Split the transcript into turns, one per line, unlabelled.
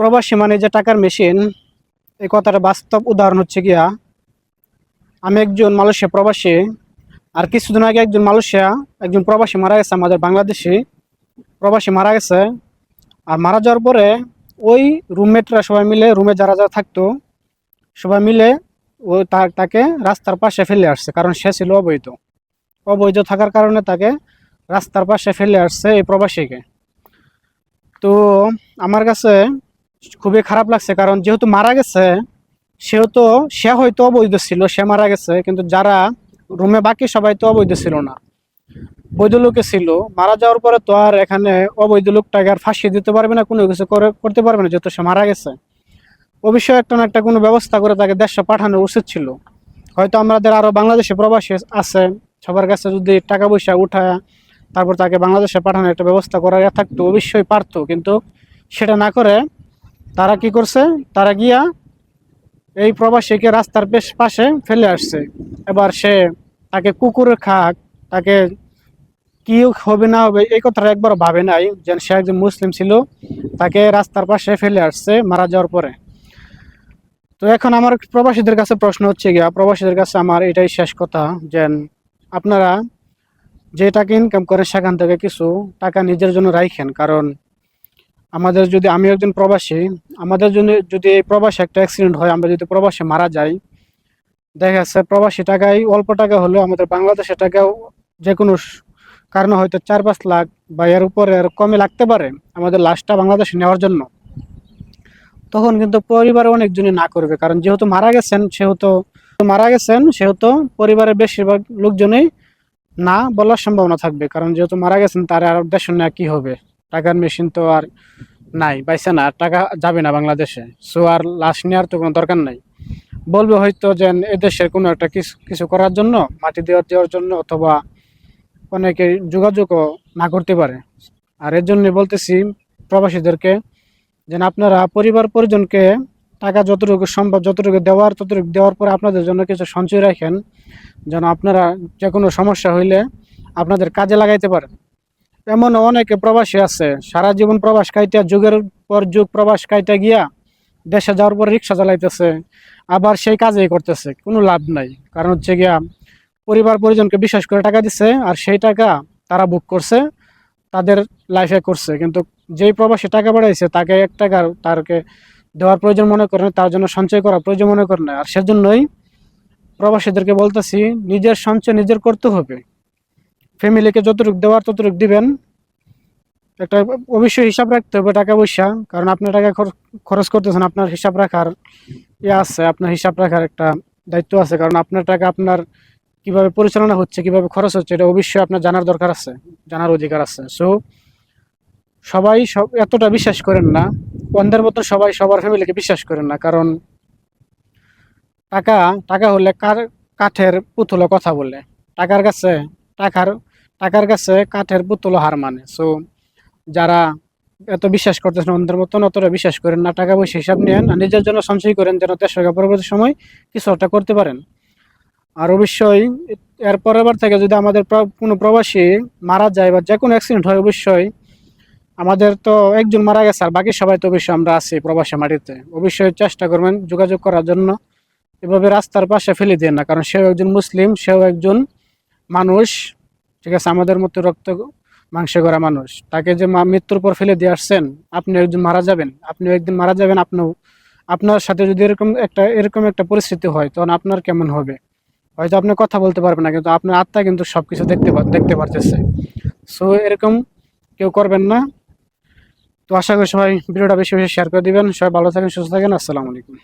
প্রবাসী মানে যে টাকার মেশিন, এই কথাটা বাস্তব উদাহরণ হচ্ছে গিয়া আমি একজন মালয়েশিয়া প্রবাসী। আর কিছুদিন আগে একজন প্রবাসী মারা গেছে, আমাদের বাংলাদেশি প্রবাসী মারা গেছে। আর মারা যাওয়ার পরে ওই রুমমেটরা সবাই মিলে, রুমে যারা যারা থাকতো সবাই মিলে তাকে রাস্তার পাশে ফেলে আসছে, কারণ সে ছিল অবৈধ। অবৈধ থাকার কারণে তাকে রাস্তার পাশে ফেলে আসছে এই প্রবাসীকে। তো আমার কাছে খুবই খারাপ লাগছে, কারণ যেহেতু মারা গেছে, সে হয়তো অবৈধ ছিল, সে মারা গেছে, কিন্তু যারা রুমে বাকি সবাই তো অবৈধ ছিল না, বৈধ লোকে ছিল। মারা যাওয়ার পরে তো আর এখানে অবৈধ লোকটাকে আর ফাঁসিয়ে দিতে পারবে না, কোনো কিছু করতে পারবে না, যেহেতু সে মারা গেছে। অবশ্যই একটা না একটা কোনো ব্যবস্থা করে তাকে দেশে পাঠানো উচিত ছিল। হয়তো আমাদের আরো বাংলাদেশে প্রবাসী আছে, সবার কাছে যদি টাকা পয়সা উঠায় তারপর তাকে বাংলাদেশে পাঠানোর একটা ব্যবস্থা করা থাকতো, অবশ্যই পারতো, কিন্তু সেটা না করে তারা কি করছে, তারা গিয়া এই প্রবাসীকে রাস্তার পাশে ফেলে আসছে। এবার তাকে কুকুরের খাক, তাকে কি হবে না হবে এই কথাটা একবার ভাবে নাই, যে সে একজন মুসলিম ছিল, তাকে রাস্তার পাশে ফেলে আসছে মারা যাওয়ার পরে। তো এখন আমার প্রবাসীদের কাছে প্রশ্ন হচ্ছে গিয়া, প্রবাসীদের কাছে আমার এটাই শেষ কথা, যে আপনারা যে টাকা ইনকাম করেন সেখান থেকে কিছু টাকা নিজের জন্য রাখেন। কারণ আমি একজন প্রবাসী, আমাদের জন্য যদি এই প্রবাসী একটা অ্যাক্সিডেন্ট হয়, আমরা যদি প্রবাসী মারা যাই, দেখা যাচ্ছে প্রবাসী টাকায়, অল্প টাকা হলেও আমাদের বাংলাদেশের টাকাও যে কোনো কারণে হয়তো 4-5 লাখ বা এর উপরে আর কমে লাগতে পারে আমাদের লাশটা বাংলাদেশে নেওয়ার জন্য। তখন কিন্তু পরিবারে অনেকজনই না করবে, কারণ যেহেতু মারা গেছেন সেহেতু পরিবারের বেশিরভাগ লোকজনই না বলার সম্ভাবনা থাকবে, কারণ যেহেতু মারা গেছেন তার আর দেশ না কি হবে, টাকার মেশিন তো আর নাই, পাইছে না, আর টাকা যাবে না বাংলাদেশে, সো আর লাশ নেওয়ার তো কোনো দরকার নাই। বলবে হয়তো যে এদেশের কোনো একটা কিছু কিছু করার জন্য, মাটি দেওয়ার জন্য, অথবা অনেকে যোগাযোগও না করতে পারে। আর এর জন্য বলতেছি প্রবাসীদেরকে, যেন আপনারা পরিবার পরিজনকে টাকা যতটুকু সম্ভব, যতটুকু দেওয়ার পরে আপনাদের জন্য কিছু সঞ্চয় রাখেন, যেন আপনারা যে কোনো সমস্যা হইলে আপনাদের কাজে লাগাইতে পারেন। এমন অনেকে প্রবাসী আছে সারা জীবন প্রবাস কাইটা, যুগের পর যুগ প্রবাস কাইটা গিয়া দেশে যাওয়ার পর রিক্সা চালাইতেছে, আবার সেই কাজেই করতেছে, কোনো লাভ নাই। কারণ হচ্ছে গিয়া পরিবার পরিজনকে বিশ্বাস করে টাকা দিচ্ছে, আর সেই টাকা তারা বুক করছে, তাদের লাইফে করছে, কিন্তু যেই প্রবাসী টাকা বাড়াইছে তাকে 1 টাকা তারকে দেওয়ার প্রয়োজন মনে করেন, তার জন্য সঞ্চয় করা প্রয়োজন মনে করেন না। আর সেজন্যই প্রবাসীদেরকে বলতেছি, নিজের সঞ্চয় নিজের করতে হবে। ফ্যামিলিকে যতটুকু দেওয়ার ততটুকু দিবেন। একটা অবশ্যই হিসাব রাখতে হবে টাকা পয়সা, কারণ আপনার টাকা খরচ করতেছেন, আপনার হিসাব রাখার আছে, আপনার হিসাব রাখার একটা দায়িত্ব আছে, কারণ আপনার টাকা আপনার কিভাবে পরিচালনা হচ্ছে, কিভাবে খরচ হচ্ছে, এটা অবশ্যই আপনার জানার দরকার আছে, জানার অধিকার আছে। সো সবাই এতটা বিশ্বাস করেন না, অন্ধের মতো সবাই সবার ফ্যামিলিকে বিশ্বাস করেন না, কারণ টাকা টাকা হলে কাঠের পুতুলও কথা বলে। টাকার কাছে টাকার টাকার কাছে কাঠের পুতুলও হার মানে। সো যারা এত বিশ্বাস করতেছেন অন্ধের মতন, অতটা বিশ্বাস করেন না, টাকা পয়সা হিসাব নেন আর নিজের জন্য সঞ্চয় করেন, যেন দেশ পরবর্তী সময় কিছু একটা করতে পারেন। আর অবশ্যই এর পরের বার থেকে যদি আমাদের কোনো প্রবাসী মারা যায় বা যে কোনো অ্যাক্সিডেন্ট হয়, অবশ্যই আমাদের তো একজন মারা গেছে, আর বাকি সবাই তো অবশ্যই আমরা আছি প্রবাসী মাটিতে, অবশ্যই চেষ্টা করবেন যোগাযোগ করার জন্য। এভাবে রাস্তার পাশে ফেলে দেন না, কারণ সেও একজন মুসলিম, সেও একজন মানুষ, ঠিক আছে, আমাদের মতো রক্ত মাংসে গড়া মানুষ। তাকে যে মৃত্যুর পর ফেলে দিয়ে আসছেন, আপনি একজন মারা যাবেন, আপনিও একদিন মারা যাবেন, আপনার সাথে যদি এরকম একটা পরিস্থিতি হয়, তখন আপনার কেমন হবে? হয়তো আপনি কথা বলতে পারবেন না, কিন্তু আপনার আত্মা কিন্তু সবকিছু দেখতে পারতেছে। সো এরকম কেউ করবেন না। তো আশা করি সবাই ভিডিওটা বেশি বেশি শেয়ার করে দিবেন। সবাই ভালো থাকেন, সুস্থ থাকেন। আসসালামু আলাইকুম।